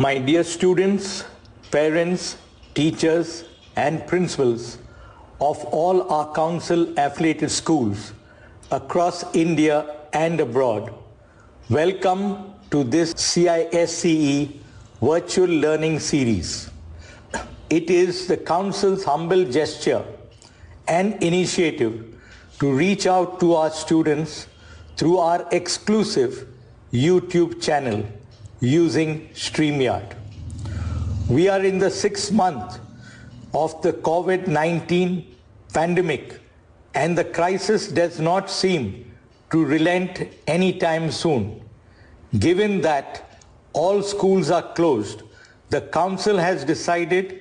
My dear students, parents, teachers, and principals of all our council affiliated schools across India and abroad, welcome to this CISCE virtual learning series. It is the council's humble gesture and initiative to reach out to our students through our exclusive YouTube channel using StreamYard. We are in the 6th month of the COVID-19 pandemic, and the crisis does not seem to relent anytime soon. Given that all schools are closed, the Council has decided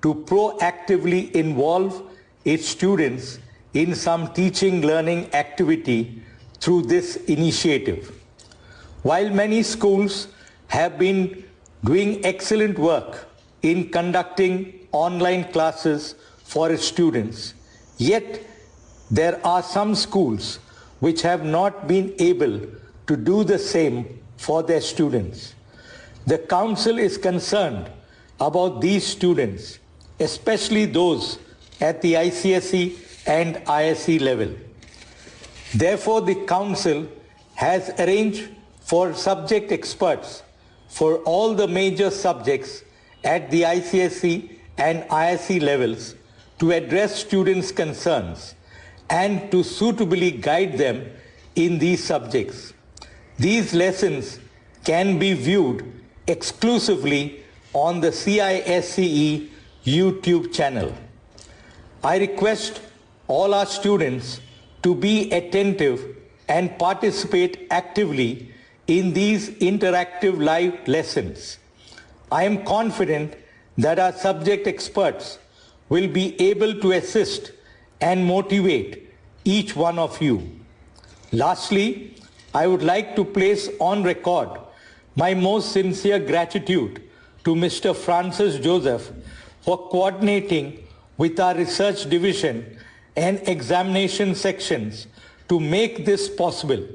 to proactively involve its students in some teaching learning activity through this initiative. While many schools have been doing excellent work in conducting online classes for its students, yet there are some schools which have not been able to do the same for their students. The Council is concerned about these students, especially those at the ICSE and ISE level. Therefore, the Council has arranged for subject experts for all the major subjects at the ICSE and ISE levels to address students' concerns and to suitably guide them in these subjects. These lessons can be viewed exclusively on the CISCE YouTube channel. I request all our students to be attentive and participate actively in these interactive live lessons. I am confident that our subject experts will be able to assist and motivate each one of you. Lastly, I would like to place on record my most sincere gratitude to Mr. Francis Joseph for coordinating with our research division and examination sections to make this possible.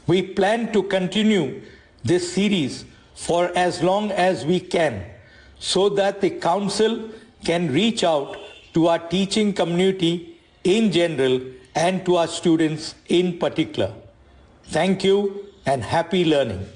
We plan to continue this series for as long as we can so that the Council can reach out to our teaching community in general and to our students in particular. Thank you and happy learning.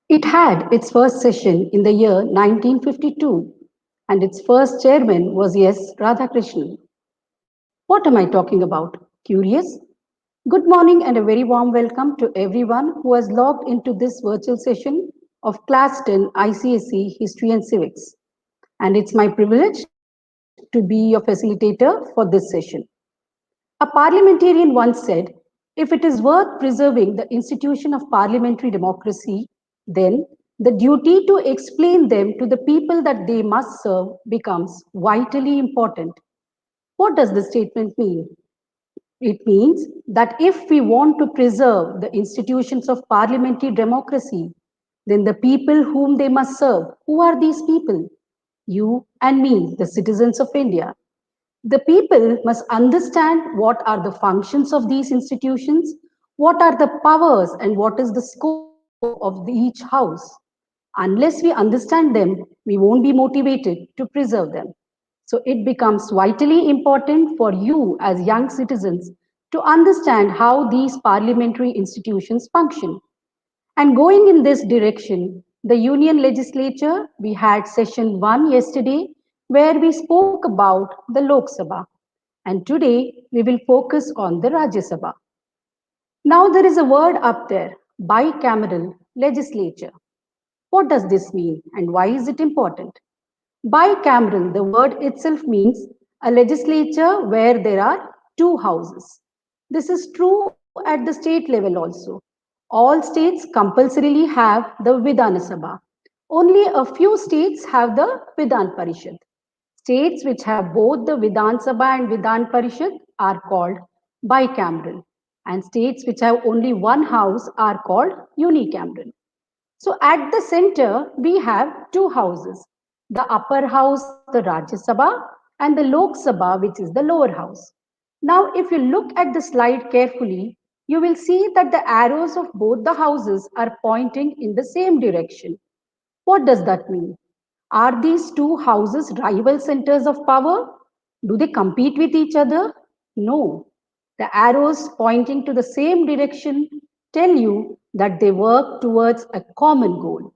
It had its first session in the year 1952, and its first chairman was S. Radhakrishnan. What am I talking about? Curious? Good morning and a very warm welcome to everyone who has logged into this virtual session of Class 10 ICSE History and Civics. And it's my privilege to be your facilitator for this session. A parliamentarian once said, if it is worth preserving the institution of parliamentary democracy, then the duty to explain them to the people that they must serve becomes vitally important. What does this statement mean? It means that if we want to preserve the institutions of parliamentary democracy, then the people whom they must serve, who are these people? You and me, the citizens of India. The people must understand what are the functions of these institutions, what are the powers, and what is the scope of each house. Unless we understand them, we won't be motivated to preserve them. So it becomes vitally important for you as young citizens to understand how these parliamentary institutions function. And going in this direction, the Union Legislature, we had session 1 yesterday, where we spoke about the Lok Sabha. And today, we will focus on the Rajya Sabha. Now there is a word up there, bicameral legislature. What does this mean and why is it important? Bicameral, the word itself means a legislature where there are two houses. This is true at the state level also. All states compulsorily have the Vidhana Sabha. Only a few states have the Vidhan Parishad. States which have both the Vidhan Sabha and Vidhan Parishad are called bicameral, and states which have only one house are called unicameral. So at the center, we have two houses. The upper house, the Rajya Sabha, and the Lok Sabha, which is the lower house. Now, if you look at the slide carefully, you will see that the arrows of both the houses are pointing in the same direction. What does that mean? Are these two houses rival centers of power? Do they compete with each other? No. The arrows pointing to the same direction tell you that they work towards a common goal.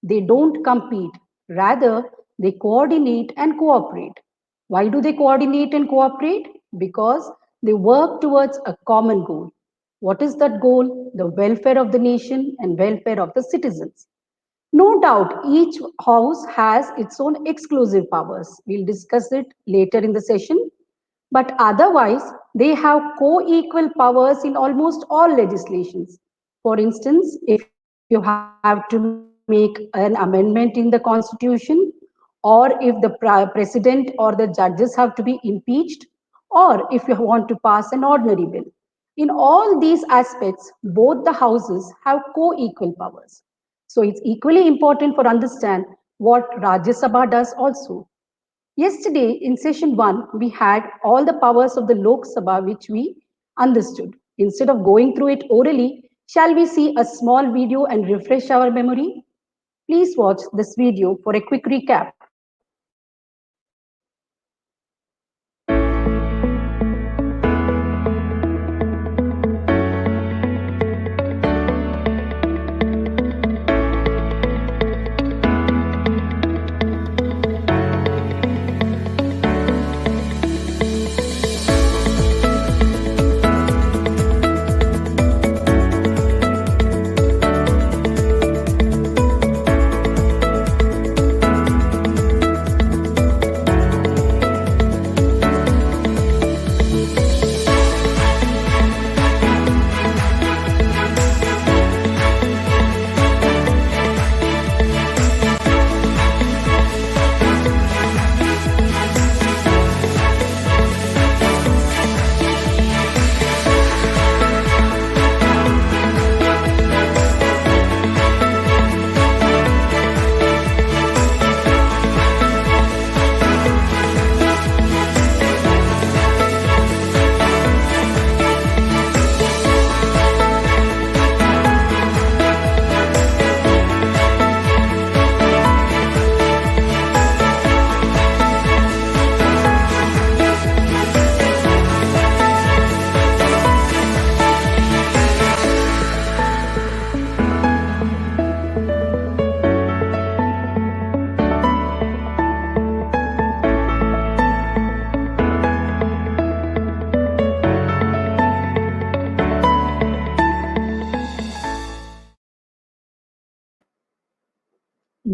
They don't compete, rather, they coordinate and cooperate. Why do they coordinate and cooperate? Because they work towards a common goal. What is that goal? The welfare of the nation and welfare of the citizens. No doubt, each house has its own exclusive powers. We'll discuss it later in the session. But otherwise, they have co-equal powers in almost all legislations. For instance, if you have to make an amendment in the constitution, or if the president or the judges have to be impeached, or if you want to pass an ordinary bill. In all these aspects, both the houses have co-equal powers. So it's equally important for understand what Rajya Sabha does also. Yesterday in session 1, we had all the powers of the Lok Sabha which we understood. Instead of going through it orally, shall we see a small video and refresh our memory? Please watch this video for a quick recap.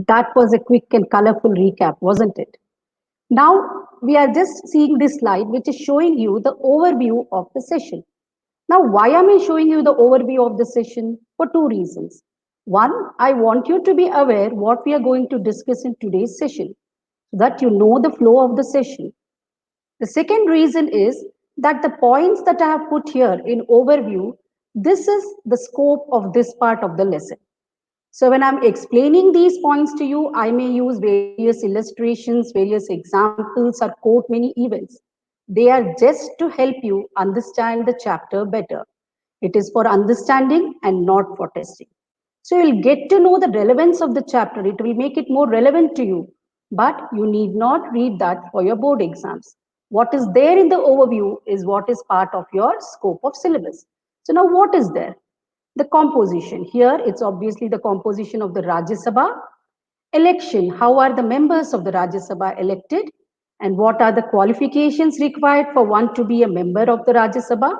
That was a quick and colorful recap, wasn't it? Now we are just seeing this slide which is showing you the overview of the session. Now, why am I showing you the overview of the session? For two reasons. One, I want you to be aware what we are going to discuss in today's session so that you know the flow of the session. The second reason is that the points that I have put here in overview, this is the scope of this part of the lesson. So when I'm explaining these points to you, I may use various illustrations, various examples, or quote many events. They are just to help you understand the chapter better. It is for understanding and not for testing. So you'll get to know the relevance of the chapter. It will make it more relevant to you, but you need not read that for your board exams. What is there in the overview is what is part of your scope of syllabus. So now what is there? The composition. Here, it's obviously the composition of the Rajya Sabha. Election. How are the members of the Rajya Sabha elected? And what are the qualifications required for one to be a member of the Rajya Sabha?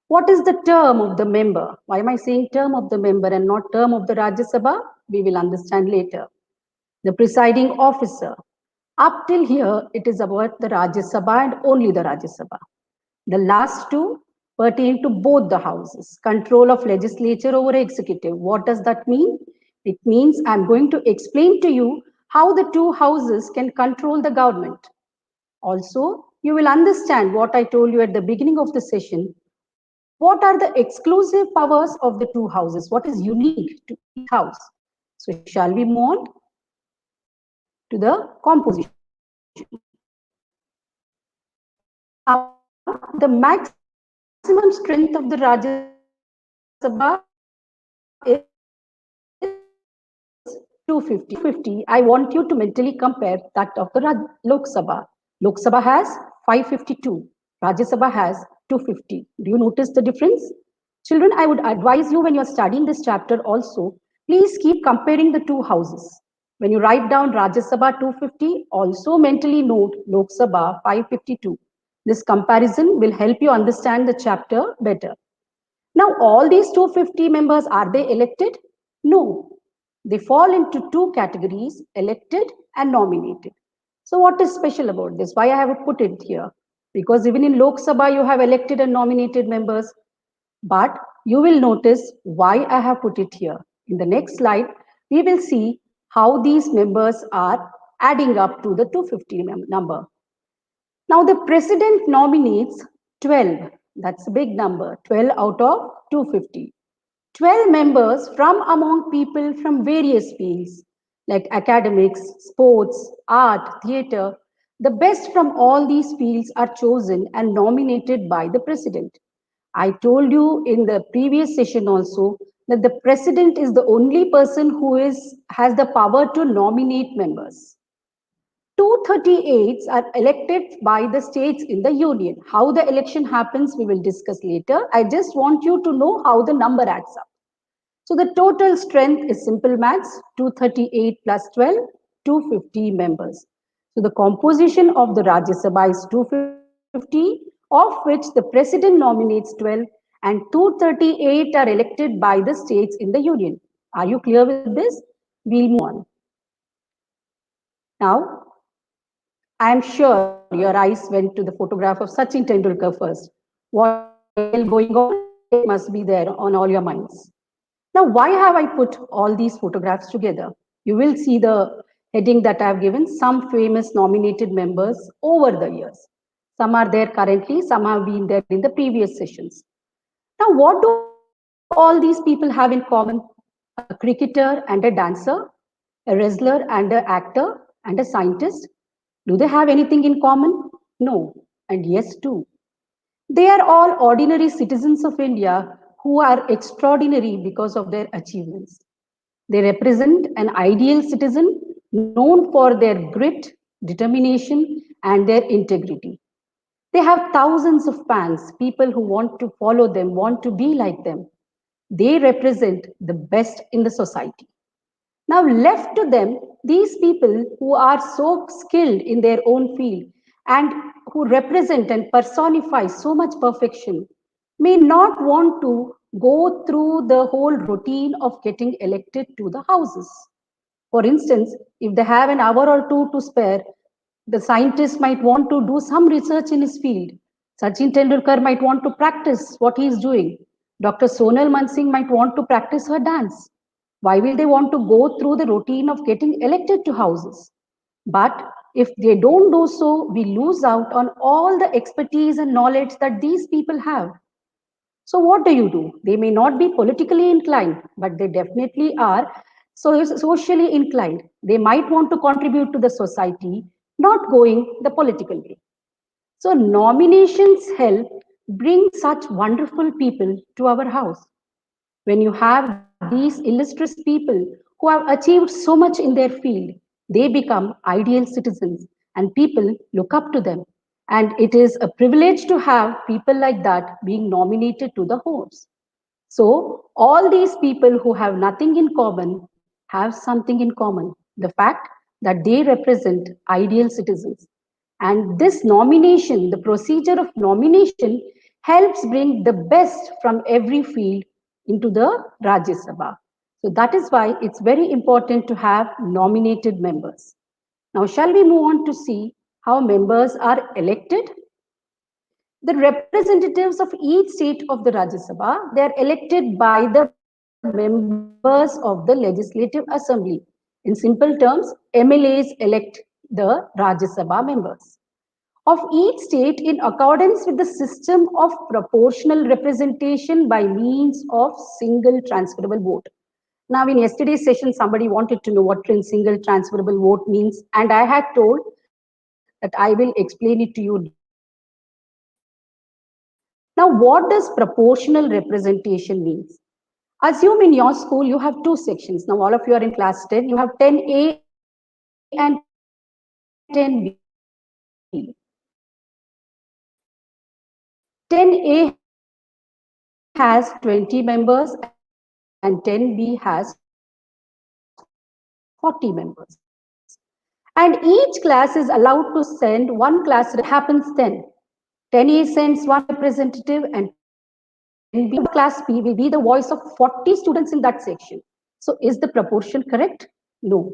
What is the term of the member? Why am I saying term of the member and not term of the Rajya Sabha? We will understand later. The presiding officer. Up till here, it is about the Rajya Sabha and only the Rajya Sabha. The last two pertain to both the houses. Control of legislature over executive. What does that mean? It means I'm going to explain to you how the two houses can control the government. Also, you will understand what I told you at the beginning of the session. What are the exclusive powers of the two houses? What is unique to each house? So shall we move on? to the composition. Now, the maximum strength of the Rajya Sabha is 250. I want you to mentally compare that of the Lok Sabha. Lok Sabha has 552. Rajya Sabha has 250. Do you notice the difference? Children, I would advise you when you are studying this chapter also, please keep comparing the two houses. When you write down Rajya Sabha 250, also mentally note Lok Sabha 552. This comparison will help you understand the chapter better. Now, all these 250 members, are they elected? No. They fall into two categories, elected and nominated. So what is special about this? Why I have put it here? Because even in Lok Sabha, you have elected and nominated members. But you will notice why I have put it here. In the next slide, we will see how these members are adding up to the 250 number. Now the president nominates 12. That's a big number, 12 out of 250. 12 members from among people from various fields like academics, sports, art, theatre. The best from all these fields are chosen and nominated by the president. I told you in the previous session also that the president is the only person who has the power to nominate members. 238 are elected by the states in the union. How the election happens, we will discuss later. I just want you to know how the number adds up. So the total strength is simple maths, 238 plus 12, 250 members. So the composition of the Rajya Sabha is 250, of which the president nominates 12 and 238 are elected by the states in the union. Are you clear with this? We'll move on. Now, I am sure your eyes went to the photograph of Sachin Tendulkar first. What is the IPL going on? It must be there on all your minds. Now, why have I put all these photographs together? You will see the heading that I have given, some famous nominated members over the years. Some are there currently, some have been there in the previous sessions. Now, what do all these people have in common? A cricketer and a dancer, a wrestler and an actor and a scientist. Do they have anything in common? No, and yes, too. They are all ordinary citizens of India who are extraordinary because of their achievements. They represent an ideal citizen known for their grit, determination, and their integrity. They have thousands of fans, people who want to follow them, want to be like them. They represent the best in the society. Now, left to them, these people who are so skilled in their own field and who represent and personify so much perfection may not want to go through the whole routine of getting elected to the houses. For instance, if they have an hour or two to spare, the scientist might want to do some research in his field. Sachin Tendulkar might want to practice what he is doing. Dr. Sonal Mansingh might want to practice her dance. Why will they want to go through the routine of getting elected to houses? But if they don't do so, we lose out on all the expertise and knowledge that these people have. So what do? They may not be politically inclined, but they definitely are socially inclined. They might want to contribute to the society, not going the political way. So nominations help bring such wonderful people to our house. When you have these illustrious people who have achieved so much in their field, they become ideal citizens and people look up to them. And it is a privilege to have people like that being nominated to the homes. So, all these people who have nothing in common have something in common, the fact that they represent ideal citizens. And this nomination, the procedure of nomination, helps bring the best from every field into the Rajya Sabha. So that is why it's very important to have nominated members. Now, shall we move on to see how members are elected? The representatives of each state of the Rajya Sabha, they are elected by the members of the Legislative Assembly. In simple terms, MLAs elect the Rajya Sabha members of each state in accordance with the system of proportional representation by means of single transferable vote. Now, in yesterday's session, somebody wanted to know what single transferable vote means, and I had told that I will explain it to you detailed. Now, what does proportional representation means? Assume in your school you have two sections. Now, all of you are in class 10. You have 10A and 10B. 10A has 20 members and 10B has 40 members. And each class is allowed to send one class representative. What happens then? 10A sends one representative and 10B will be the voice of 40 students in that section. So is the proportion correct? No.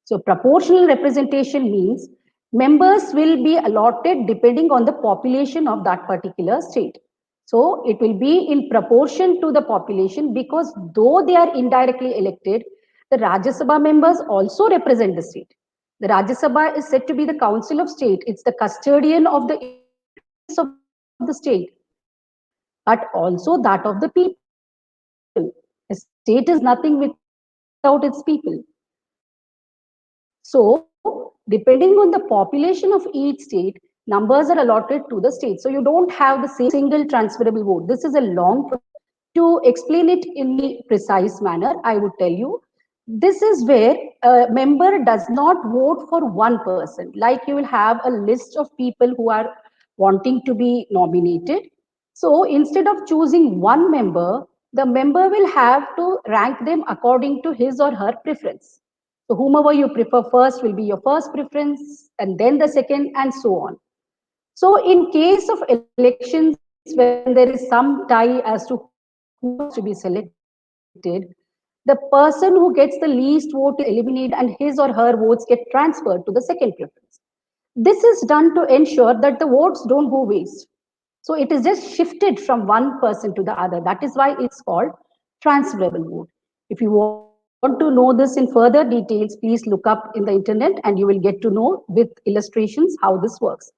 So proportional representation means members will be allotted depending on the population of that particular state. So it will be in proportion to the population because though they are indirectly elected, the Rajya Sabha members also represent the state. The Rajya Sabha is said to be the council of state. It's the custodian of the interests of the state, but also that of the people. A state is nothing without its people. So, depending on the population of each state, numbers are allotted to the state. So, you don't have the same single transferable vote. This is a long process. To explain it in the precise manner, I would tell you this is where a member does not vote for one person. Like you will have a list of people who are wanting to be nominated. So instead of choosing one member, the member will have to rank them according to his or her preference. So whomever you prefer first will be your first preference, and then the second, and so on. So in case of elections, when there is some tie as to who has to be selected, the person who gets the least vote in eliminated and his or her votes get transferred to the second preference. This is done to ensure that the votes don't go waste. So it is just shifted from one person to the other. That is why it's called transferable vote. If you want to know this in further details, please look up in the internet and you will get to know with illustrations how this works.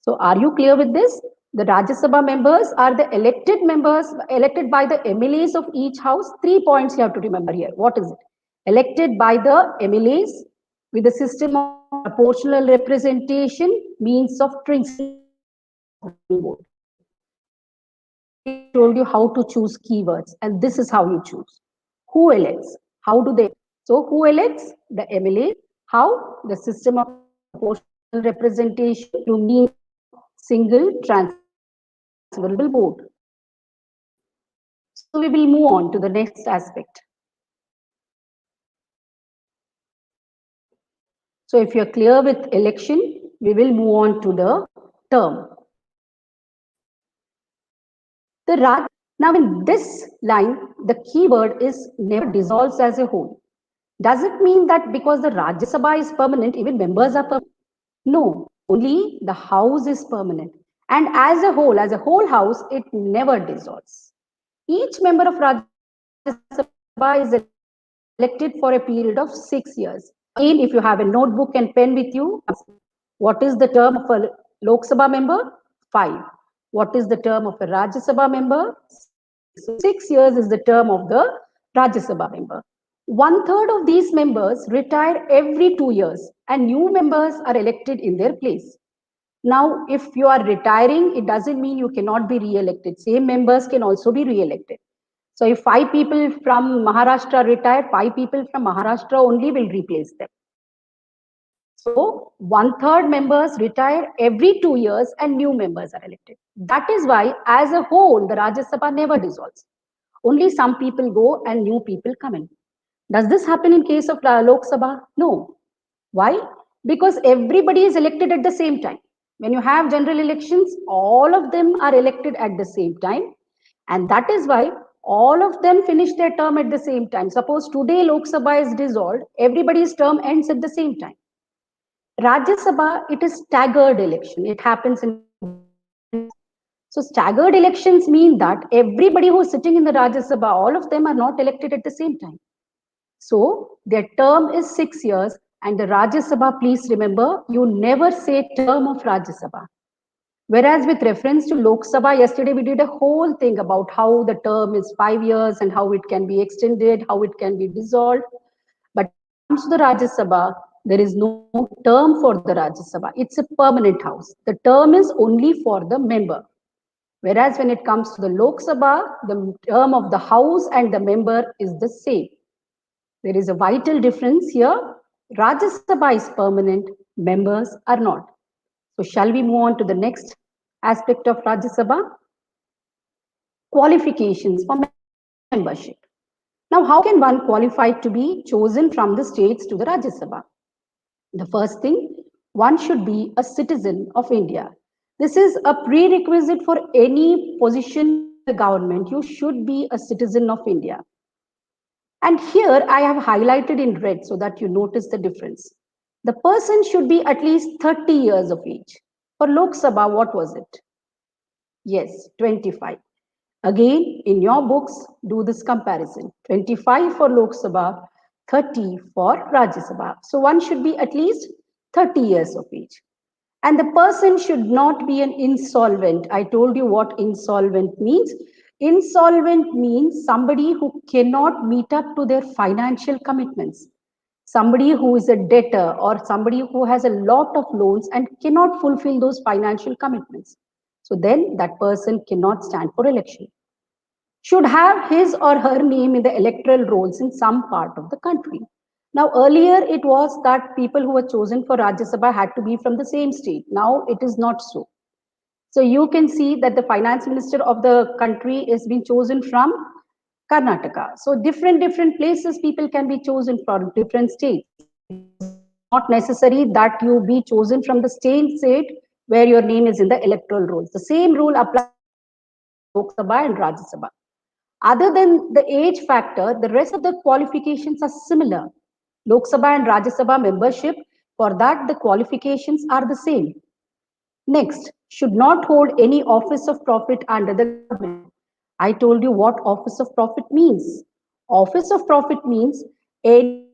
So are you clear with this? The Rajya Sabha members are the elected members. The Rajya Sabha members are the elected members elected by the MLAs of each house. 3 points you have to remember here. What is it? Elected by the MLAs with the system of proportional representation, means of single transferable vote. So I told you how to choose keywords, and this is how you choose. Who elects? How do they elect? So who elects? The MLA. How? The system of proportional representation through means of single transferable vote. So we will move on to the next aspect. So if you're clear with election, we will move on to the term. Now in this line, the keyword is never dissolves as a whole. Does it mean that because the Rajya Sabha is permanent, even members are permanent? No, only the house is permanent. And as a whole house, it never dissolves. Each member of Rajya Sabha is elected for a period of 6 years. Again, if you have a notebook and pen with you, what is the term of a Lok Sabha member? 5. What is the term of a Rajya Sabha member? 6. So 6 years is the term of the Rajya Sabha member. 1/3 of these members retire every 2 years and new members are elected in their place. Now, if you are retiring, it doesn't mean you cannot be re-elected. Same members can also be re-elected. So if 5 people from Maharashtra retire, 5 people from Maharashtra only will replace them. So 1/3 members retire every 2 years and new members are elected. That is why, as a whole, the Rajya Sabha never dissolves. Only some people go and new people come in. Does this happen in case of Lok Sabha? No. Why? Because everybody is elected at the same time. When you have general elections, all of them are elected at the same time. And that is why all of them finish their term at the same time. Suppose today Lok Sabha is dissolved, everybody's term ends at the same time. Rajya Sabha, it is staggered election. It happens in batches. So staggered elections mean that everybody who is sitting in the Rajya Sabha, all of them are not elected at the same time. So their term is 6 years, and the Rajya Sabha, please remember, you never say term of Rajya Sabha. Whereas with reference to Lok Sabha, yesterday we did a whole thing about how the term is 5 years and how it can be extended, how it can be dissolved. But when it comes to the Rajya Sabha, there is no term for the Rajya Sabha. It's a permanent house. The term is only for the member. Whereas when it comes to the Lok Sabha, the term of the house and the member is the same. There is a vital difference here. Rajya Sabha is permanent, members are not. So shall we move on to the next aspect of Rajya Sabha? Qualifications for membership. Now, how can one qualify to be chosen from the states to the Rajya Sabha? The first thing, one should be a citizen of India. This is a prerequisite for any position in the government. You should be a citizen of India. And here I have highlighted in red so that you notice the difference. The person should be at least 30 years of age. For Lok Sabha, what was it? Yes, 25. Again, in your books, do this comparison. 25 for Lok Sabha, 30 for Rajya Sabha. So one should be at least 30 years of age. And the person should not be an insolvent. I told you what insolvent means. Insolvent means somebody who cannot meet up to their financial commitments. Somebody who is a debtor or somebody who has a lot of loans and cannot fulfill those financial commitments. So then that person cannot stand for election. Should have his or her name in the electoral rolls in some part of the country. Now, earlier it was that people who were chosen for Rajya Sabha had to be from the same state. Now it is not so. So you can see that the finance minister of the country is being chosen from Karnataka. So different places people can be chosen from different states. It is not necessary that you be chosen from the same state where your name is in the electoral rolls. The same rule applies both for Lok Sabha and Rajya Sabha. Other than the age factor, the rest of the qualifications are similar. Lok Sabha and Rajya Sabha membership, for that the qualifications are the same. Next, should not hold any office of profit under the government. I told you what office of profit means. Office of profit means any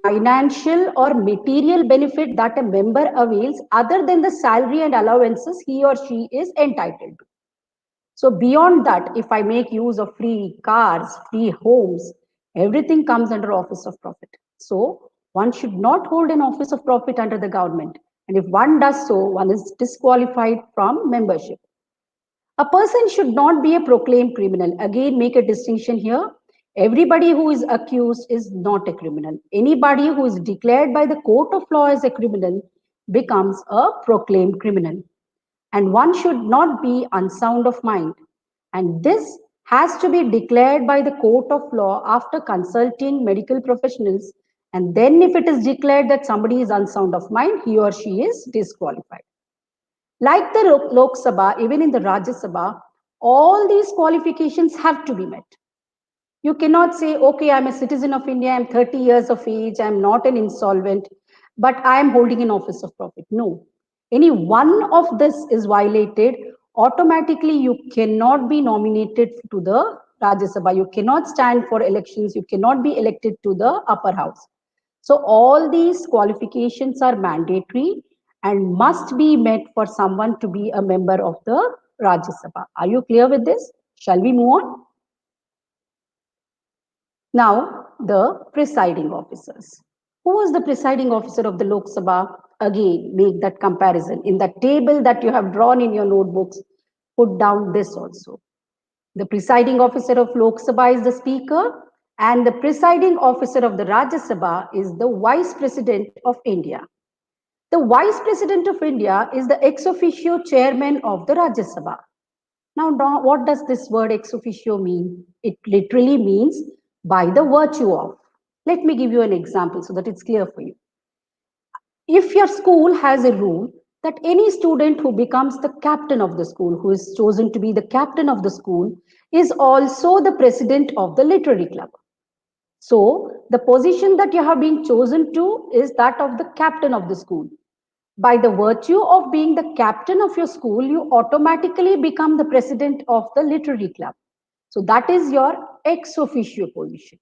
financial or material benefit that a member avails other than the salary and allowances he or she is entitled to. So beyond that, if I make use of free cars, free homes, everything comes under office of profit. So one should not hold an office of profit under the government. And if one does so, one is disqualified from membership. A person should not be a proclaimed criminal. Again, make a distinction here. Everybody who is accused is not a criminal. Anybody who is declared by the court of law as a criminal becomes a proclaimed criminal. And one should not be unsound of mind. And this has to be declared by the court of law after consulting medical professionals. And then, if it is declared that somebody is unsound of mind, he or she is disqualified. Like the Lok Sabha, even in the Rajya Sabha, all these qualifications have to be met. You cannot say, okay, I'm a citizen of India, I'm 30 years of age, I'm not an insolvent, but I'm holding an office of profit. No. Any one of this is violated, automatically you cannot be nominated to the Rajya Sabha. You cannot stand for elections. You cannot be elected to the upper house. So all these qualifications are mandatory and must be met for someone to be a member of the Rajya Sabha. Are you clear with this? Shall we move on? Now, the presiding officers. Who was the presiding officer of the Lok Sabha? Again, make that comparison. In the table that you have drawn in your notebooks, put down this also. The presiding officer of Lok Sabha is the speaker, and the presiding officer of the Rajya Sabha is the vice president of India. The vice president of India is the ex officio chairman of the Rajya Sabha. Now, what does this word ex officio mean? It literally means by the virtue of. Let me give you an example so that it's clear for you. If your school has a rule that any student who becomes the captain of the school, who is chosen to be the captain of the school, is also the president of the literary club. So, the position that you have been chosen to is that of the captain of the school. By the virtue of being the captain of your school, you automatically become the president of the literary club. So that is your ex officio position.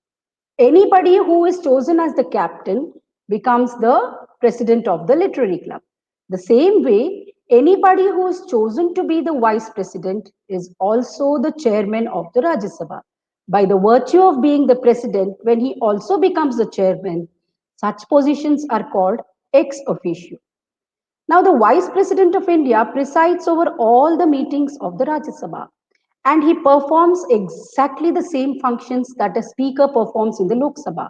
Anybody who is chosen as the captain becomes the president of the literary club. The same way, Anybody who is chosen to be the vice president is also the chairman of the Rajya Sabha. By the virtue of being the president, when he also becomes the chairman, such positions are called ex officio. Now, the Vice President of India presides over all the meetings of the Rajya Sabha, and he performs exactly the same functions that a speaker performs in the Lok Sabha.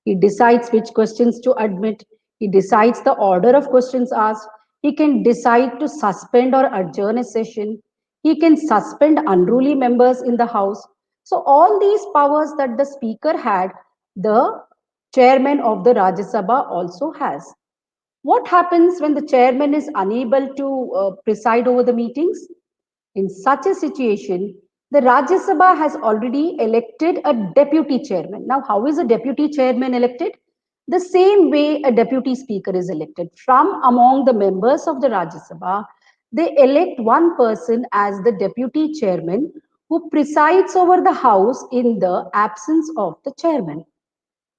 He decides which questions to admit, he decides the order of questions asked, he can decide to suspend or adjourn a session, he can suspend unruly members in the House. So, all these powers that the speaker had, the chairman of the Rajya Sabha also has. What happens when the chairman is unable to preside over the meetings? In such a situation, the Rajya Sabha has already elected a deputy chairman. Now, how is a deputy chairman elected? The same way a deputy speaker is elected. From among the members of the Rajya Sabha, they elect one person as the deputy chairman who presides over the House in the absence of the chairman.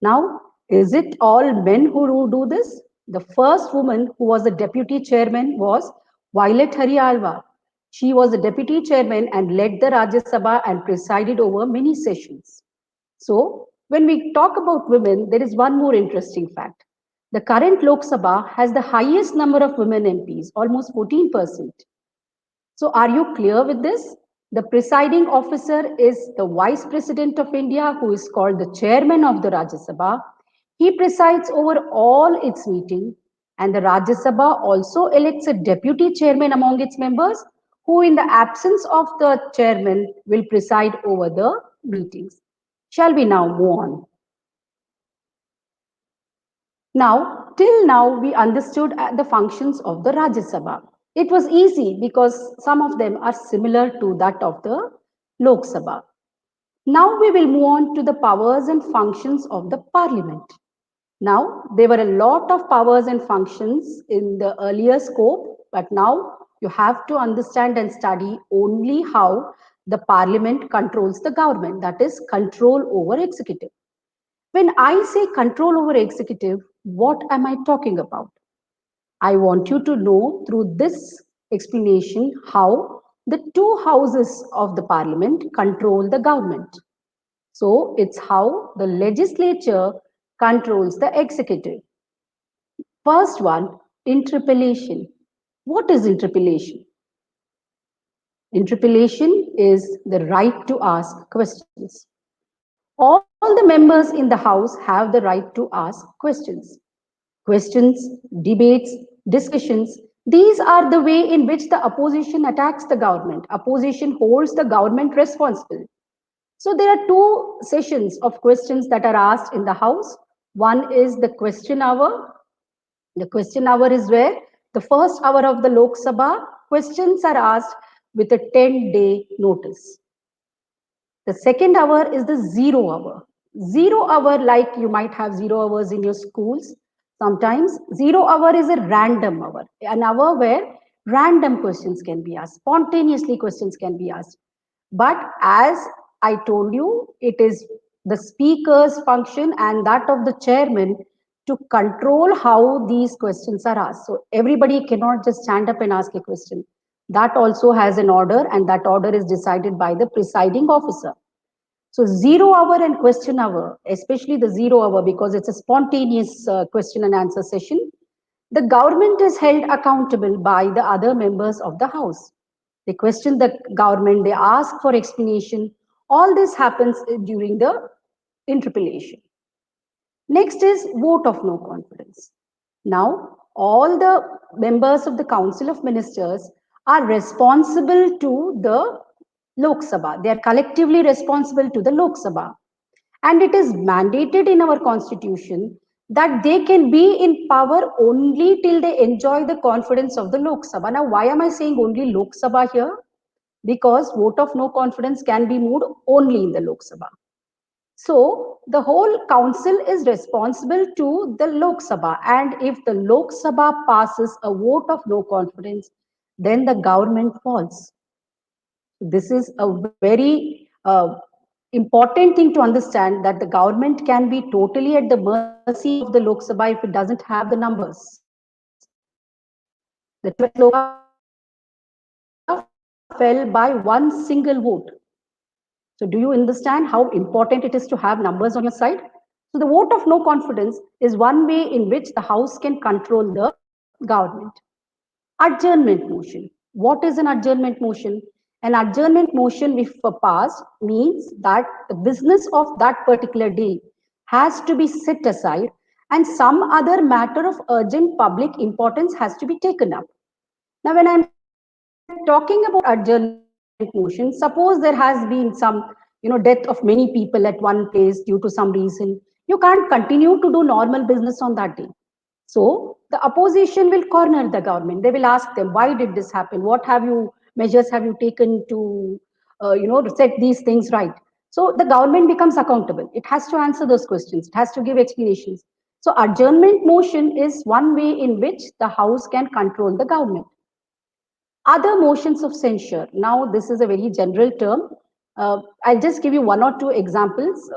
Now, is it all men who do this? The first woman who was the deputy chairman was Violet Harialva. She was the deputy chairman and led the Rajya Sabha and presided over many sessions. So, when we talk about women, there is one more interesting fact. The current Lok Sabha has the highest number of women MPs, almost 14%. So, are you clear with this? The presiding officer is the Vice President of India, who is called the Chairman of the Rajya Sabha. He presides over all its meetings, and the Rajya Sabha also elects a deputy chairman among its members, who, in the absence of the chairman, will preside over the meetings. Shall we now move on? Now, till now, we understood the functions of the Rajya Sabha. It was easy because some of them are similar to that of the Lok Sabha. Now we will move on to the powers and functions of the Parliament. Now, there were a lot of powers and functions in the earlier scope, but now you have to understand and study only how the Parliament controls the government, that is, control over executive. When I say control over executive, what am I talking about? I want you to know through this explanation how the two houses of the parliament control the government. So it's how the legislature controls the executive. First one, interpellation. What is interpellation? Interpellation is the right to ask questions. All the members in the House have the right to ask questions. Questions, debates, discussions, these are the way in which the opposition attacks the government. Opposition holds the government responsible. So there are two sessions of questions that are asked in the House. One is the question hour. The question hour is where the first hour of the Lok Sabha questions are asked with a 10-day notice. The second hour is the 0 hour. 0 hour, like you might have 0 hours in your schools. Sometimes 0 hour is a random hour, an hour where random questions can be asked, spontaneously questions can be asked. But as I told you, it is the speaker's function and that of the chairman to control how these questions are asked. So everybody cannot just stand up and ask a question. That also has an order, and that order is decided by the presiding officer. So 0 hour and question hour, especially the 0 hour, because it's a spontaneous question and answer session, the government is held accountable by the other members of the House. They question the government, they ask for explanation. All this happens during the interpellation. Next is vote of no confidence. Now, all the members of the Council of Ministers are responsible to the Lok Sabha. They are collectively responsible to the Lok Sabha. And it is mandated in our constitution that they can be in power only till they enjoy the confidence of the Lok Sabha. Now, why am I saying only Lok Sabha here? Because vote of no confidence can be moved only in the Lok Sabha. So the whole council is responsible to the Lok Sabha, and if the Lok Sabha passes a vote of no confidence, then the government falls. This is a very important thing to understand, that the government can be totally at the mercy of the Lok Sabha if it doesn't have the numbers. The 12th Lok Sabha fell by one single vote. So do you understand how important it is to have numbers on your side? So the vote of no confidence is one way in which the House can control the government. Adjournment motion. What is an adjournment motion? An adjournment motion, if passed, means that the business of that particular day has to be set aside and some other matter of urgent public importance has to be taken up. Now, when I'm talking about adjournment motion, suppose there has been some, death of many people at one place due to some reason. You can't continue to do normal business on that day. So the opposition will corner the government. They will ask them, why did this happen? What have you measures have you taken to, set these things right? So the government becomes accountable. It has to answer those questions. It has to give explanations. So adjournment motion is one way in which the House can control the government. Other motions of censure. Now, this is a very general term. I'll just give you one or two examples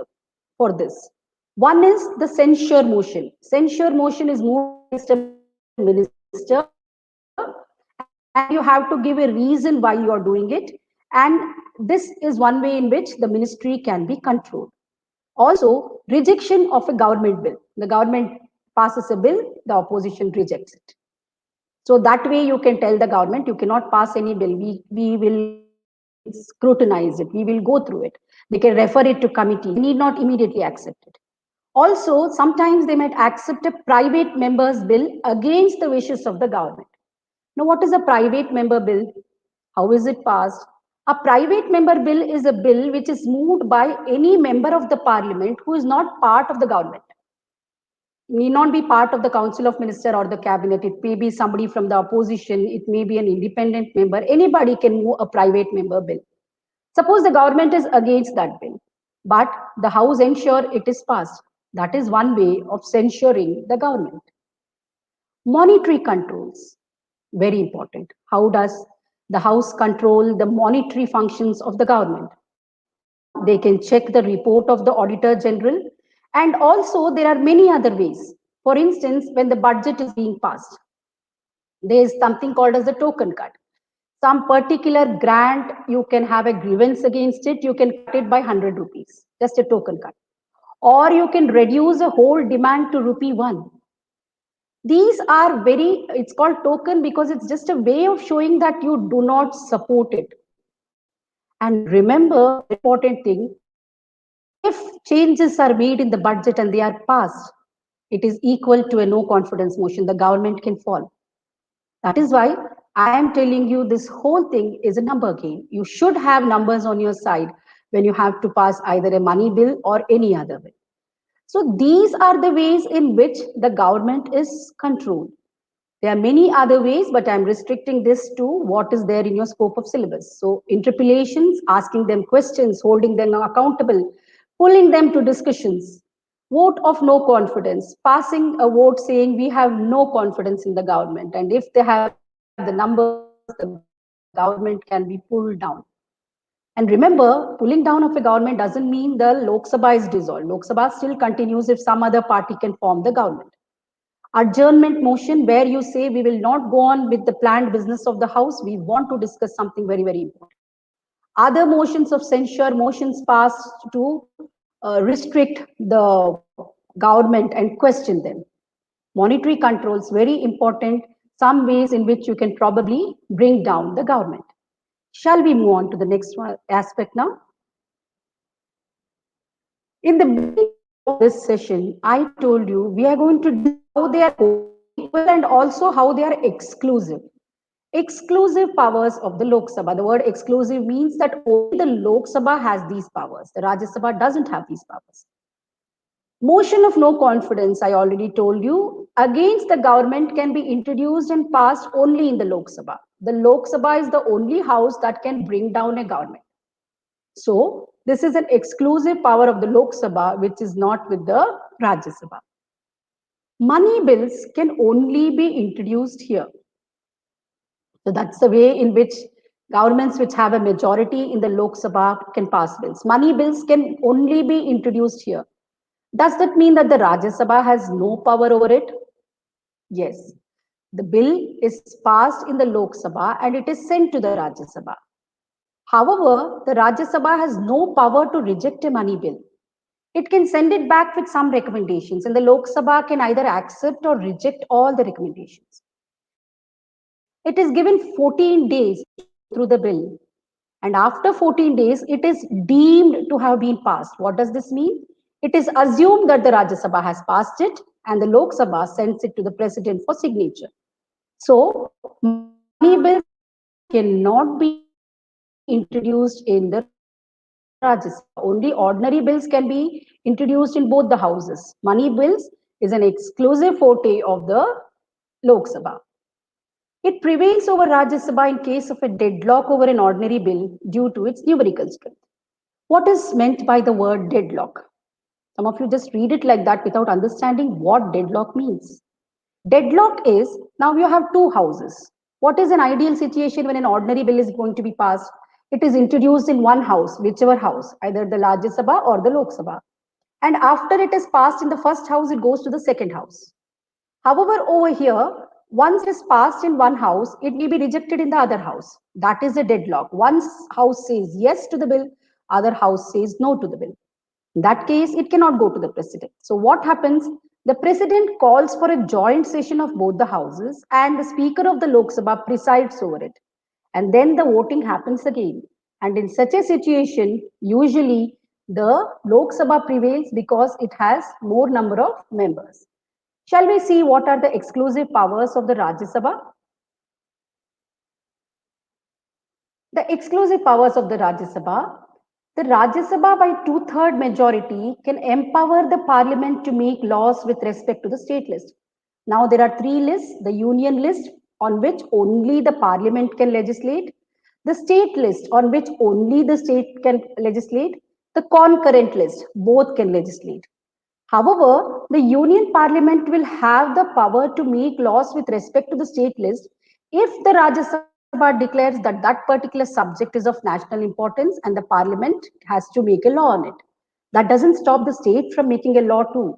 for this. One is the censure motion. Censure motion is moved against a minister, and you have to give a reason why you are doing it. And this is one way in which the ministry can be controlled. Also, rejection of a government bill. The government passes a bill, the opposition rejects it. So that way you can tell the government, you cannot pass any bill. We will scrutinize it. We will go through it. They can refer it to committee. They need not immediately accept it. Also, sometimes they might accept a private member's bill against the wishes of the government. Now, what is a private member bill? How is it passed? A private member bill is a bill which is moved by any member of the parliament who is not part of the government. Need not be part of the council of minister or the cabinet. It may be somebody from the opposition. It may be an independent member. Anybody can move a private member bill. Suppose the government is against that bill, but the House ensure it is passed. That is one way of censuring the government. Monetary controls, very important. How does the House control the monetary functions of the government? Now, they can check the report of the Auditor General, and also there are many other ways. For instance, when the budget is being passed, there is something called as the token cut. Some particular grant, you can have a grievance against it, you can cut it by 100 rupees, just a token cut. Or you can reduce a whole demand to rupee 1. These are it's called token because it's just a way of showing that you do not support it. And remember, important thing, if changes are made in the budget and they are passed, it is equal to a no confidence motion. The government can fall. That is why I am telling you this whole thing is a number game. You should have numbers on your side when you have to pass either a money bill or any other bill. So these are the ways in which the government is controlled. There are many other ways, but I'm restricting this to what is there in your scope of syllabus. So interpellations, asking them questions, holding them accountable, pulling them to discussions, vote of no confidence, passing a vote saying we have no confidence in the government. And if they have the numbers, the government can be pulled down. And remember, pulling down of a government doesn't mean the Lok Sabha is dissolved. Lok Sabha still continues if some other party can form the government. Adjournment motion, where you say we will not go on with the planned business of the House, we want to discuss something very, very important. Other motions of censure, motions passed to restrict the government and question them. Monetary controls, very important, some ways in which you can probably bring down the government. Shall we move on to the next aspect now? In the beginning of this session, I told you we are going to discuss how they are equal and also how they are exclusive. Exclusive powers of the Lok Sabha. The word exclusive means that only the Lok Sabha has these powers. The Rajya Sabha doesn't have these powers. Motion of no confidence, I already told you, against the government can be introduced and passed only in the Lok Sabha. The Lok Sabha is the only house that can bring down a government. So this is an exclusive power of the Lok Sabha, which is not with the Rajya Sabha. Money bills can only be introduced here. So that's the way in which governments which have a majority in the Lok Sabha can pass bills. Money bills can only be introduced here. Does that mean that the Rajya Sabha has no power over it? Yes. The bill is passed in the Lok Sabha and it is sent to the Rajya Sabha. However, the Rajya Sabha has no power to reject a money bill. It can send it back with some recommendations, and the Lok Sabha can either accept or reject all the recommendations. It is given 14 days to go through the bill, and after 14 days, it is deemed to have been passed. What does this mean? It is assumed that the Rajya Sabha has passed it, and the Lok Sabha sends it to the president for signature. So, money bills cannot be introduced in the Rajya Sabha. Only ordinary bills can be introduced in both the houses. Money bills is an exclusive forte of the Lok Sabha. It prevails over Rajya Sabha in case of a deadlock over an ordinary bill due to its numerical strength. What is meant by the word deadlock? Some of you just read it like that without understanding what deadlock means. Deadlock is now you have two houses. What is an ideal situation when an ordinary bill is going to be passed? It is introduced in one house, whichever house, either the Rajya Sabha or the Lok Sabha. And after it is passed in the first house, it goes to the second house. However, over here, once it is passed in one house, it may be rejected in the other house. That is a deadlock. One house says yes to the bill, other house says no to the bill. In that case, it cannot go to the president. So what happens? The president calls for a joint session of both the houses and the speaker of the Lok Sabha presides over it. And then the voting happens again. And in such a situation, usually the Lok Sabha prevails because it has more number of members. Shall we see what are the exclusive powers of the Rajya Sabha? The exclusive powers of the Rajya Sabha. The Rajya Sabha by two-third majority can empower the parliament to make laws with respect to the state list. Now there are three lists, the union list on which only the parliament can legislate, the state list on which only the state can legislate, the concurrent list, both can legislate. However, the Union Parliament will have the power to make laws with respect to the state list if the Rajya Sabha declares that that particular subject is of national importance and the Parliament has to make a law on it. That doesn't stop the state from making a law too.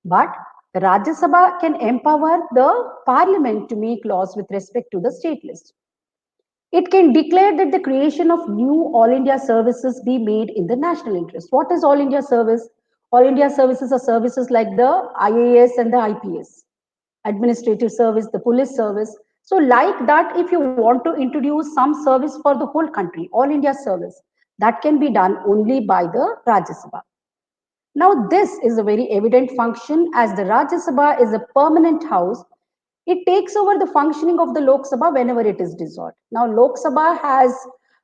But the Rajya Sabha can empower the Parliament to make laws with respect to the state list. It can declare that the creation of new All India services be made in the national interest. What is All India service? All India services are services like the IAS and the IPS, administrative service, the police service. So, like that, if you want to introduce some service for the whole country, All India service, that can be done only by the Rajya Sabha. Now, this is a very evident function as the Rajya Sabha is a permanent house. It takes over the functioning of the Lok Sabha whenever it is dissolved. Now, Lok Sabha has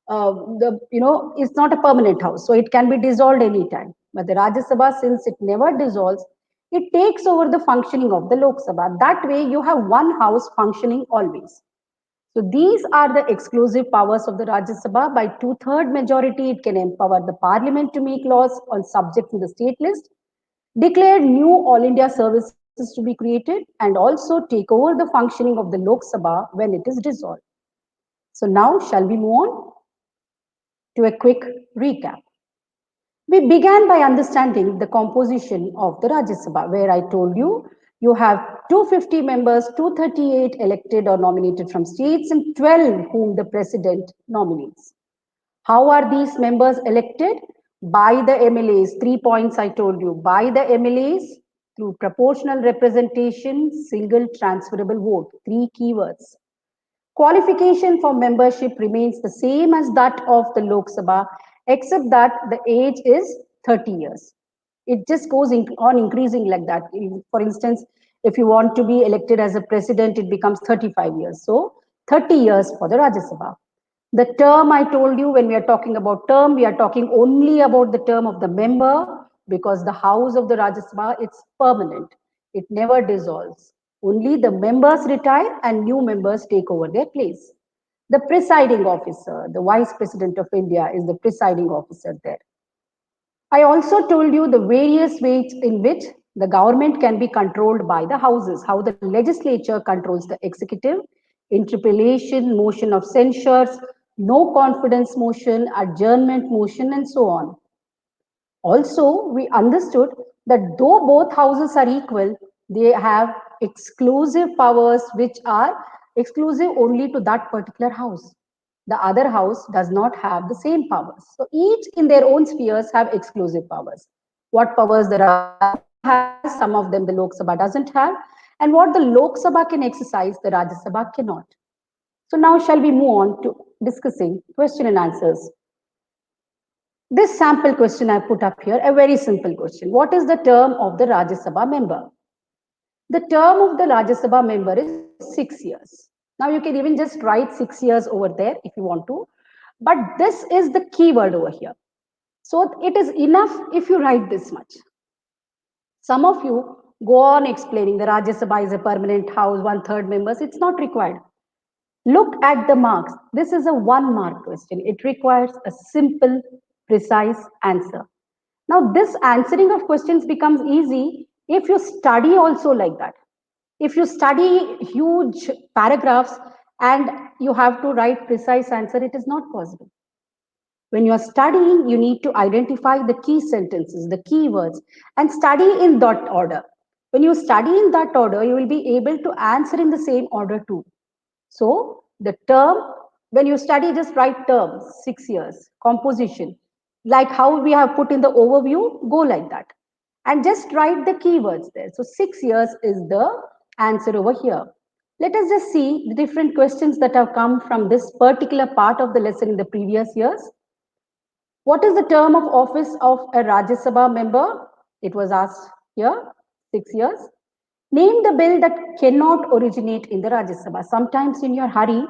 it's not a permanent house, so it can be dissolved anytime. But the Rajya Sabha, since it never dissolves, it takes over the functioning of the Lok Sabha. That way, you have one house functioning always. So these are the exclusive powers of the Rajya Sabha. By two-third majority, it can empower the parliament to make laws on subject to the state list, declare new All India services to be created, and also take over the functioning of the Lok Sabha when it is dissolved. So now, shall we move on to a quick recap? We began by understanding the composition of the Rajya Sabha, where I told you you have 250 members, 238 elected or nominated from states, and 12 whom the president nominates. How are these members elected? By the MLAs. 3 points I told you. By the MLAs through proportional representation, single transferable vote. 3 keywords. Qualification for membership remains the same as that of the Lok Sabha, except that the age is 30 years. It just goes on increasing like that. For instance, if you want to be elected as a president, it becomes 35 years. So 30 years for the Rajya Sabha. The term I told you, when we are talking about term, we are talking only about the term of the member because the house of the Rajya Sabha, it's permanent. It never dissolves. Only the members retire and new members take over their place. The presiding officer, the vice president of India is the presiding officer there. I also told you the various ways in which the government can be controlled by the houses, how the legislature controls the executive, interpellation, motion of censures, no confidence motion, adjournment motion, and so on. Also, we understood that though both houses are equal, they have exclusive powers which are exclusive only to that particular house. The other house does not have the same powers. So each in their own spheres have exclusive powers. What powers the Rajya Sabha has, some of them the Lok Sabha doesn't have, and what the Lok Sabha can exercise, the Rajya Sabha cannot. So now shall we move on to discussing question and answers. This sample question I put up here, a very simple question. What is the term of the Rajya Sabha member? The term of the Rajya Sabha member is 6 years. Now you can even just write 6 years over there if you want to, but this is the keyword over here. So it is enough if you write this much. Some of you go on explaining the Rajya Sabha is a permanent house, 1/3 members. It's not required. Look at the marks. This is a 1 mark question. It requires a simple, precise answer. Now, this answering of questions becomes easy if you study also like that. If you study huge paragraphs and you have to write precise answer, it is not possible. When you are studying, you need to identify the key sentences, the key words, and study in that order. When you study in that order, you will be able to answer in the same order too. So the term, when you study, just write terms, 6 years, composition, like how we have put in the overview, go like that. And just write the keywords there. So 6 years is the answer over here. Let us just see the different questions that have come from this particular part of the lesson in the previous years. What is the term of office of a Rajya Sabha member? It was asked here, 6 years. Name the bill that cannot originate in the Rajya Sabha. Sometimes in your hurry,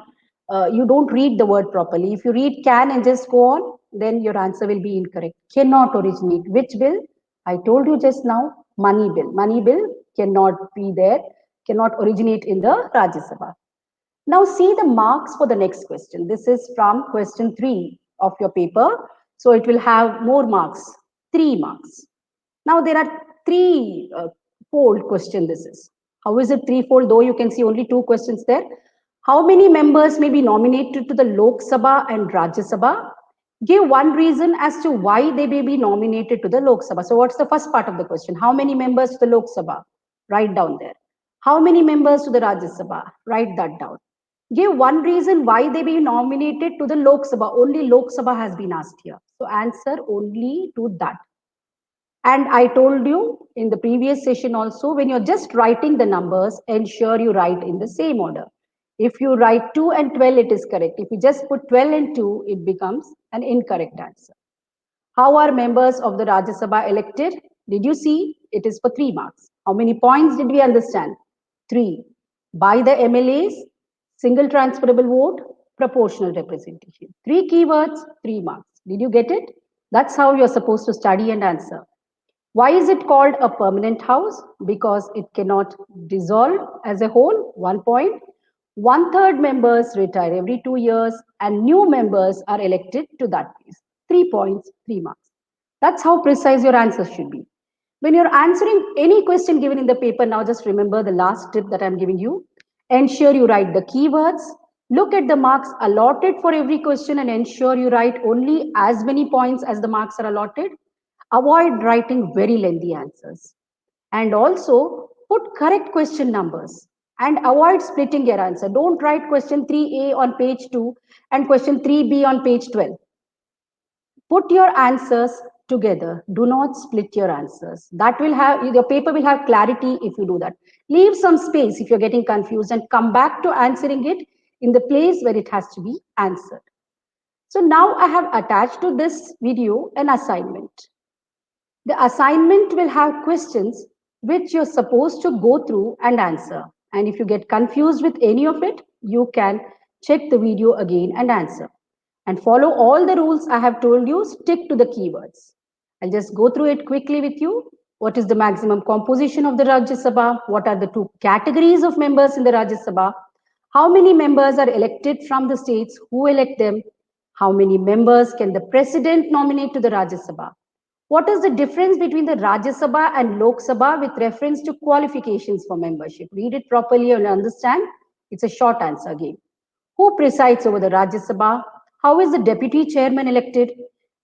you don't read the word properly. If you read can and just go on, then your answer will be incorrect. Cannot originate. Which bill? I told you just now, money bill. Money bill cannot be there, cannot originate in the Rajya Sabha. Now see the marks for the next question. This is from question 3 of your paper. So it will have more marks, 3 marks. Now there are three fold question this is. How is it threefold? Though you can see only 2 questions there. How many members may be nominated to the Lok Sabha and Rajya Sabha? Give one reason as to why they may be nominated to the Lok Sabha. So what's the first part of the question? How many members to the Lok Sabha? Write down there. How many members to the Rajya Sabha? Write that down. Give one reason why they be nominated to the Lok Sabha. Only Lok Sabha has been asked here. So answer only to that. And I told you in the previous session also, when you're just writing the numbers, ensure you write in the same order. If you write 2 and 12, it is correct. If you just put 12 and 2, it becomes an incorrect answer. How are members of the Rajya Sabha elected? Did you see? It is for 3 marks. How many points did we understand? 3. By the MLAs, single transferable vote, proportional representation. 3 keywords, 3 marks. Did you get it? That's how you're supposed to study and answer. Why is it called a permanent house? Because it cannot dissolve as a whole, 1 point. 1/3 members retire every 2 years and new members are elected to that place. 3 points, 3 marks. That's how precise your answer should be. When you're answering any question given in the paper, now just remember the last tip that I'm giving you. Ensure you write the keywords. Look at the marks allotted for every question and ensure you write only as many points as the marks are allotted. Avoid writing very lengthy answers. And also put correct question numbers and avoid splitting your answer. Don't write question 3A on page 2 and question 3B on page 12. Put your answers together. Do not split your answers. That will have, your paper will have clarity if you do that. Leave some space if you're getting confused and come back to answering it in the place where it has to be answered. So now I have attached to this video an assignment. The assignment will have questions which you're supposed to go through and answer. And if you get confused with any of it, you can check the video again and answer. And follow all the rules I have told you, stick to the keywords. I'll just go through it quickly with you. What is the maximum composition of the Rajya Sabha? What are the 2 categories of members in the Rajya Sabha? How many members are elected from the states? Who elect them? How many members can the president nominate to the Rajya Sabha? What is the difference between the Rajya Sabha and Lok Sabha with reference to qualifications for membership? Read it properly and understand. It's a short answer again. Who presides over the Rajya Sabha? How is the deputy chairman elected?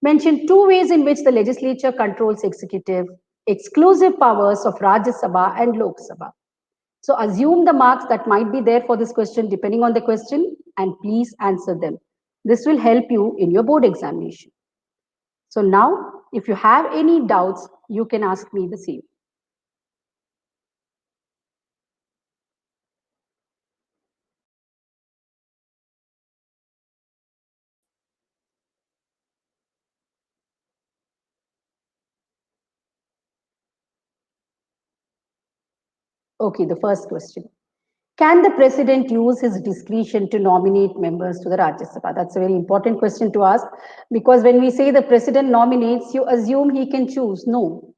Mention 2 ways in which the legislature controls executive, exclusive powers of Rajya Sabha and Lok Sabha. So assume the marks that might be there for this question depending on the question and please answer them. This will help you in your board examination. So now, if you have any doubts, you can ask me the same. Okay, the first question. Can the president use his discretion to nominate members to the Rajya Sabha? That's a very important question to ask, because when we say the president nominates, you assume he can choose. No.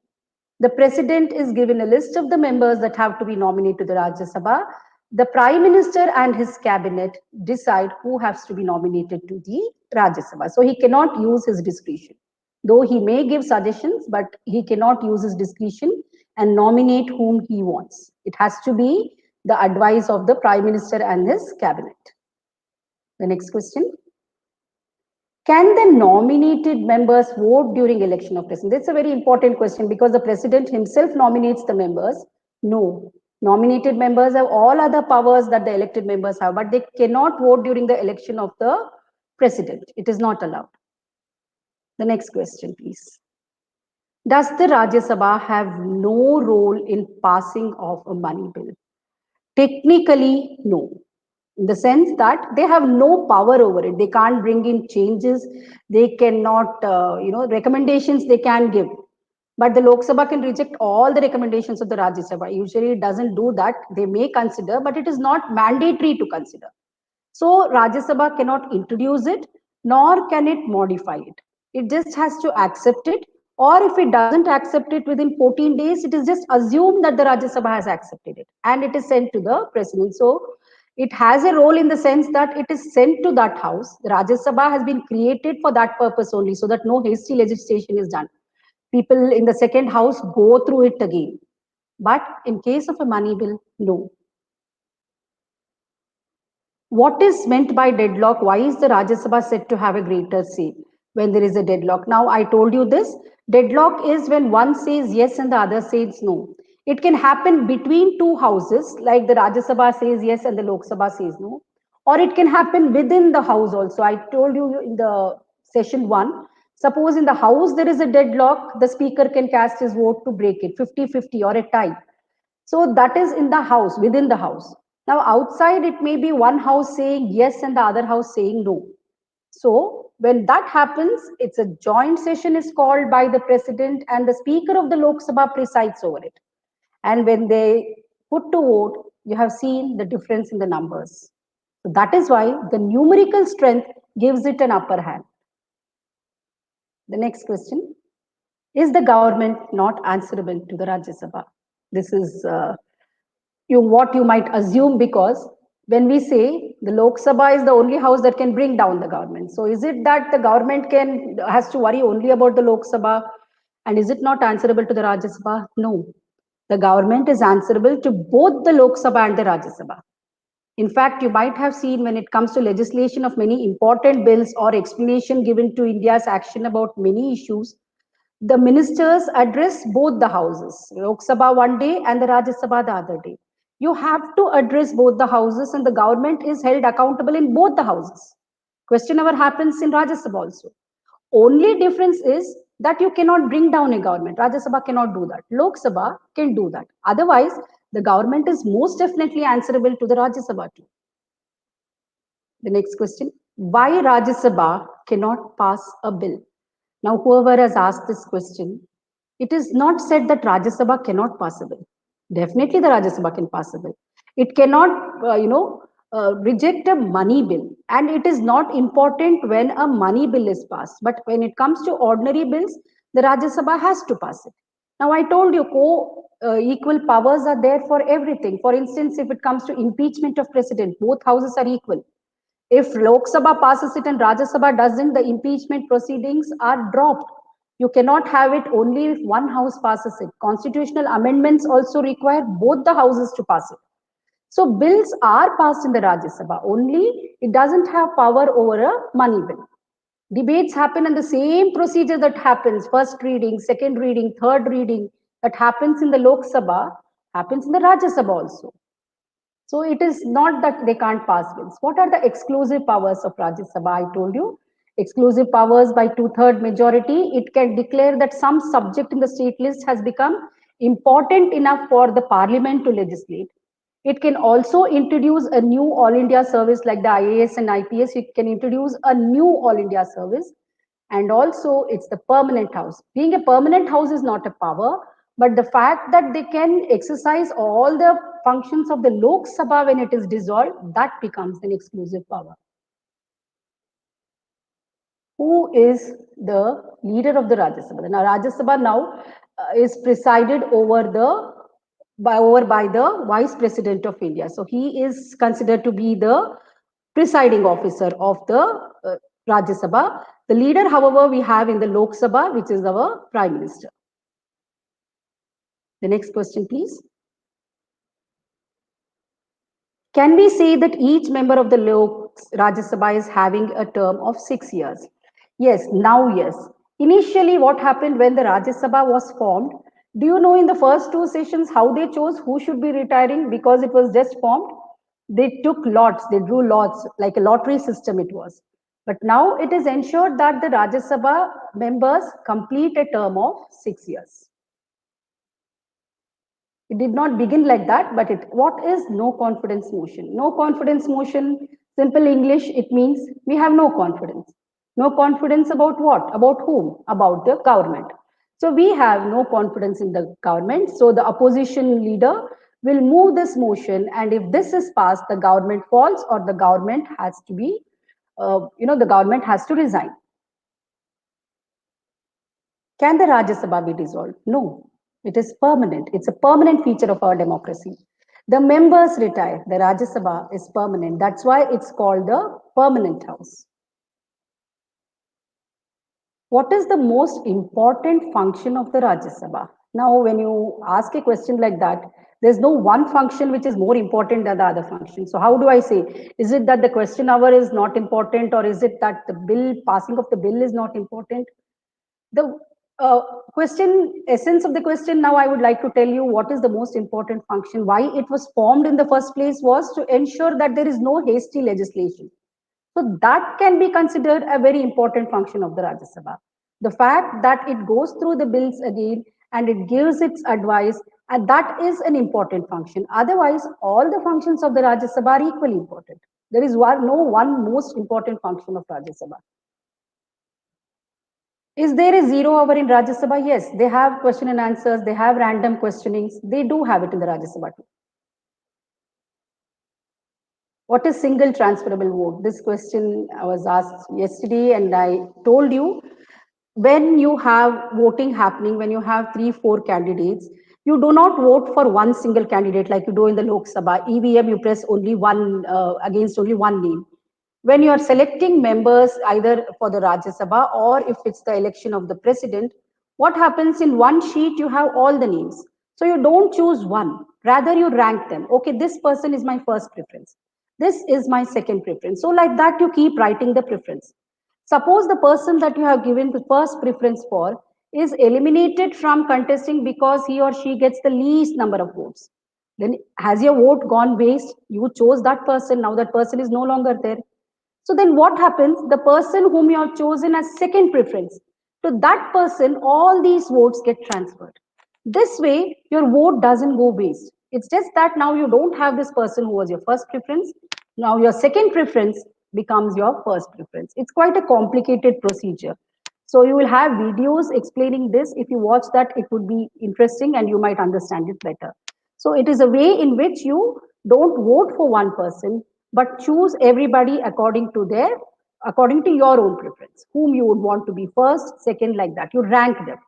The president is given a list of the members that have to be nominated to the Rajya Sabha. The prime minister and his cabinet decide who has to be nominated to the Rajya Sabha. So he cannot use his discretion. Though he may give suggestions, but he cannot use his discretion and nominate whom he wants. It has to be the advice of the prime minister and his cabinet. The next question. Can the nominated members vote during election of president? That's a very important question because the president himself nominates the members. No. Nominated members have all other powers that the elected members have, but they cannot vote during the election of the president. It is not allowed. The next question, please. Does the Rajya Sabha have no role in passing of a money bill? Technically, no. In the sense that they have no power over it. They can't bring in changes. They cannot, recommendations they can give. But the Lok Sabha can reject all the recommendations of the Rajya Sabha. Usually it doesn't do that. They may consider, but it is not mandatory to consider. So Rajya Sabha cannot introduce it, nor can it modify it. It just has to accept it, or if it doesn't accept it within 14 days, it is just assumed that the Rajya Sabha has accepted it and it is sent to the president. So it has a role in the sense that it is sent to that house. The Rajya Sabha has been created for that purpose only, so that no hasty legislation is done. People in the second house go through it again. But in case of a money bill, no. What is meant by deadlock? Why is the Rajya Sabha said to have a greater say when there is a deadlock? Now, I told you this. Deadlock is when one says yes and the other says no. It can happen between two houses, like the Rajya Sabha says yes and the Lok Sabha says no. Or it can happen within the house also. I told you in the session 1. Suppose in the house there is a deadlock, the speaker can cast his vote to break it, 50-50 or a tie. So that is in the house, within the house. Now outside it may be one house saying yes and the other house saying no. So when that happens, it's a joint session is called by the president and the speaker of the Lok Sabha presides over it. And when they put to vote, you have seen the difference in the numbers. So that is why the numerical strength gives it an upper hand. The next question. Is the government not answerable to the Rajya Sabha? This is what you might assume, because when we say the Lok Sabha is the only house that can bring down the government. So is it that the government has to worry only about the Lok Sabha, and is it not answerable to the Rajya Sabha? No. The government is answerable to both the Lok Sabha and the Rajya Sabha. In fact, you might have seen when it comes to legislation of many important bills or explanation given to India's action about many issues, the ministers address both the houses, Lok Sabha one day and the Rajya Sabha the other day. You have to address both the houses, and the government is held accountable in both the houses. Question never happens in Rajya Sabha also. Only difference is that you cannot bring down a government. Rajya Sabha cannot do that. Lok Sabha can do that. Otherwise, the government is most definitely answerable to the Rajya Sabha too. The next question. Why Rajya Sabha cannot pass a bill? Now, whoever has asked this question, it is not said that Rajya Sabha cannot pass a bill. Definitely the Rajya Sabha can pass a bill. It cannot, reject a money bill. And it is not important when a money bill is passed. But when it comes to ordinary bills, the Rajya Sabha has to pass it. Now, I told you, equal powers are there for everything. For instance, if it comes to impeachment of president, both houses are equal. If Lok Sabha passes it and Rajya Sabha doesn't, the impeachment proceedings are dropped. You cannot have it only if one house passes it. Constitutional amendments also require both the houses to pass it. So bills are passed in the Rajya Sabha, only it doesn't have power over a money bill. Debates happen in the same procedure that happens, first reading, second reading, third reading, that happens in the Lok Sabha, happens in the Rajya Sabha also. So it is not that they can't pass bills. What are the exclusive powers of Rajya Sabha? I told you. Exclusive powers by two-third majority. It can declare that some subject in the state list has become important enough for the parliament to legislate. It can also introduce a new All India service like the IAS and IPS. It can introduce a new All India service. And also, it's the permanent house. Being a permanent house is not a power, but the fact that they can exercise all the functions of the Lok Sabha when it is dissolved, that becomes an exclusive power. Who is the leader of the Rajya Sabha? Now, Rajya Sabha now is presided over by the Vice President of India. So he is considered to be the presiding officer of the Rajya Sabha. The leader, however, we have in the Lok Sabha, which is our Prime Minister. The next question, please. Can we say that each member of the Rajya Sabha is having a term of 6 years? Yes, now yes. Initially, what happened when the Rajya Sabha was formed? Do you know in the first two sessions how they chose who should be retiring because it was just formed? They took lots, they drew lots, like a lottery system it was. But now it is ensured that the Rajya Sabha members complete a term of 6 years. It did not begin like that, but what is no confidence motion? No confidence motion, simple English, it means we have no confidence. No confidence about what? About whom? About the government. So we have no confidence in the government. So the opposition leader will move this motion, and if this is passed, the government falls or the government has to be, the government has to resign. Can the Rajya Sabha be dissolved? No, it is permanent. It's a permanent feature of our democracy. The members retire. The Rajya Sabha is permanent. That's why it's called the permanent house. What is the most important function of the Rajya Sabha? Now, when you ask a question like that, there's no one function which is more important than the other function. So how do I say? Is it that the question hour is not important, or is it that the bill, passing of the bill is not important? The essence of the question now, I would like to tell you what is the most important function. Why it was formed in the first place was to ensure that there is no hasty legislation. So that can be considered a very important function of the Rajya Sabha. The fact that it goes through the bills again and it gives its advice, and that is an important function. Otherwise, all the functions of the Rajya Sabha are equally important. There is no one most important function of Rajya Sabha. Is there a 0 hour in Rajya Sabha? Yes, they have question and answers, they have random questionings. They do have it in the Rajya Sabha too. What is single transferable vote? This question I was asked yesterday, and I told you when you have voting happening, when you have 3, 4 candidates, you do not vote for one single candidate like you do in the Lok Sabha. EVM, you press only one against only one name. When you are selecting members either for the Rajya Sabha or if it's the election of the president, what happens in one sheet, you have all the names. So you don't choose one, rather you rank them. Okay, this person is my first preference. This is my second preference. So like that, you keep writing the preference. Suppose the person that you have given the first preference for is eliminated from contesting because he or she gets the least number of votes. Then has your vote gone waste? You chose that person, now that person is no longer there. So then what happens? The person whom you have chosen as second preference, to that person, all these votes get transferred. This way, your vote doesn't go waste. It's just that now you don't have this person who was your first preference. Now your second preference becomes your first preference. It's quite a complicated procedure. So you will have videos explaining this. If you watch that, it would be interesting and you might understand it better. So it is a way in which you don't vote for one person, but choose everybody according to your own preference, whom you would want to be first, second, like that. You rank them.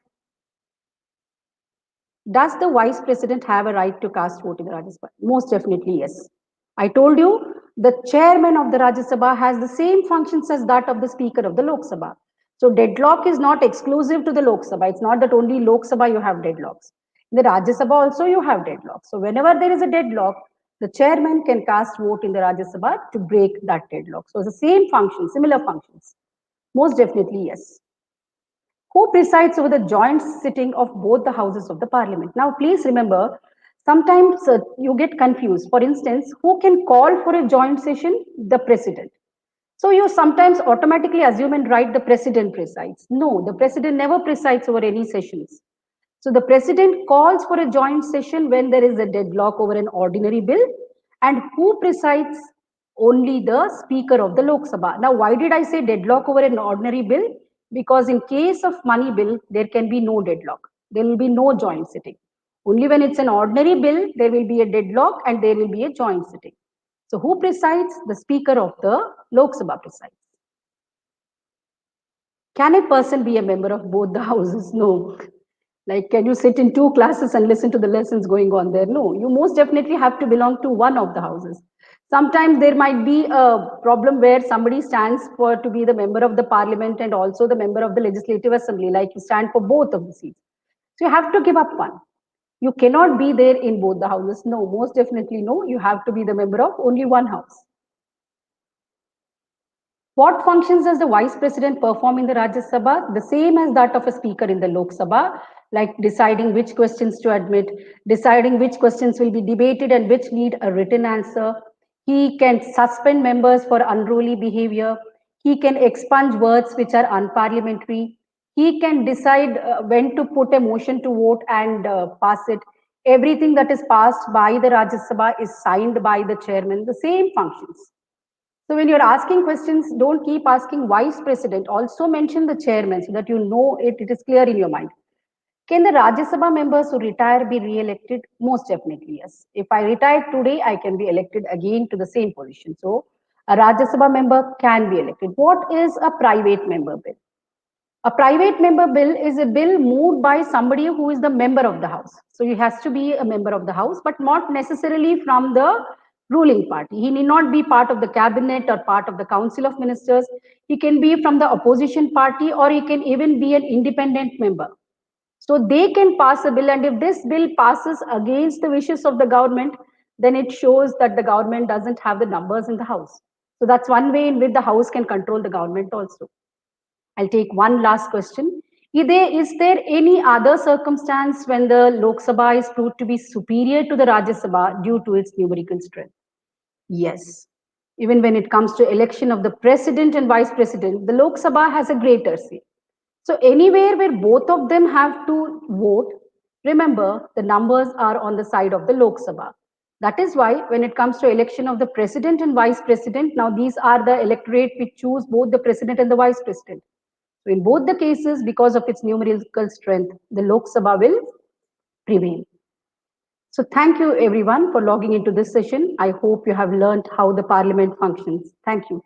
Does the vice president have a right to cast vote in the Rajya Sabha? Most definitely, yes. I told you the chairman of the Rajya Sabha has the same functions as that of the speaker of the Lok Sabha. So deadlock is not exclusive to the Lok Sabha. It's not that only Lok Sabha you have deadlocks. In the Rajya Sabha also you have deadlocks. So whenever there is a deadlock, the chairman can cast vote in the Rajya Sabha to break that deadlock. So it's the same function, similar functions. Most definitely, yes. Who presides over the joint sitting of both the houses of the parliament? Now, please remember, Sometimes you get confused. For instance, who can call for a joint session? The president. So you sometimes automatically assume and write the president presides. No, the president never presides over any sessions. So the president calls for a joint session when there is a deadlock over an ordinary bill, and who presides? Only the speaker of the Lok Sabha. Now, why did I say deadlock over an ordinary bill? Because in case of money bill, there can be no deadlock. There will be no joint sitting. Only when it's an ordinary bill, there will be a deadlock and there will be a joint sitting. So who presides? The speaker of the Lok Sabha presides. Can a person be a member of both the houses? No. Like, can you sit in two classes and listen to the lessons going on there? No, you most definitely have to belong to one of the houses. Sometimes there might be a problem where somebody stands for to be the member of the parliament and also the member of the legislative assembly, like you stand for both of the seats. So you have to give up one. You cannot be there in both the houses. No, most definitely no. You have to be the member of only one house. What functions does the vice president perform in the Rajya Sabha? The same as that of a speaker in the Lok Sabha, like deciding which questions to admit, deciding which questions will be debated and which need a written answer. He can suspend members for unruly behavior. He can expunge words which are unparliamentary. He can decide when to put a motion to vote and pass it. Everything that is passed by the Rajya Sabha is signed by the chairman, the same functions. So when you're asking questions, don't keep asking vice president. Also mention the chairman so that you know it is clear in your mind. Can the Rajya Sabha members who retire be re-elected? Most definitely, yes. If I retire today, I can be elected again to the same position. So a Rajya Sabha member can be elected. What is a private member bill? A private member bill is a bill moved by somebody who is the member of the house. So he has to be a member of the house, but not necessarily from the ruling party. He need not be part of the cabinet or part of the council of ministers. He can be from the opposition party or he can even be an independent member. So they can pass a bill, and if this bill passes against the wishes of the government, then it shows that the government doesn't have the numbers in the house. So that's one way in which the house can control the government also. I'll take one last question. Is there any other circumstance when the Lok Sabha is proved to be superior to the Rajya Sabha due to its numerical strength? Yes. Even when it comes to election of the president and vice president, the Lok Sabha has a greater say. So anywhere where both of them have to vote, remember the numbers are on the side of the Lok Sabha. That is why when it comes to election of the president and vice president, now these are the electorate which choose both the president and the vice president. So in both the cases, because of its numerical strength, the Lok Sabha will prevail. So thank you everyone for logging into this session. I hope you have learned how the parliament functions. Thank you.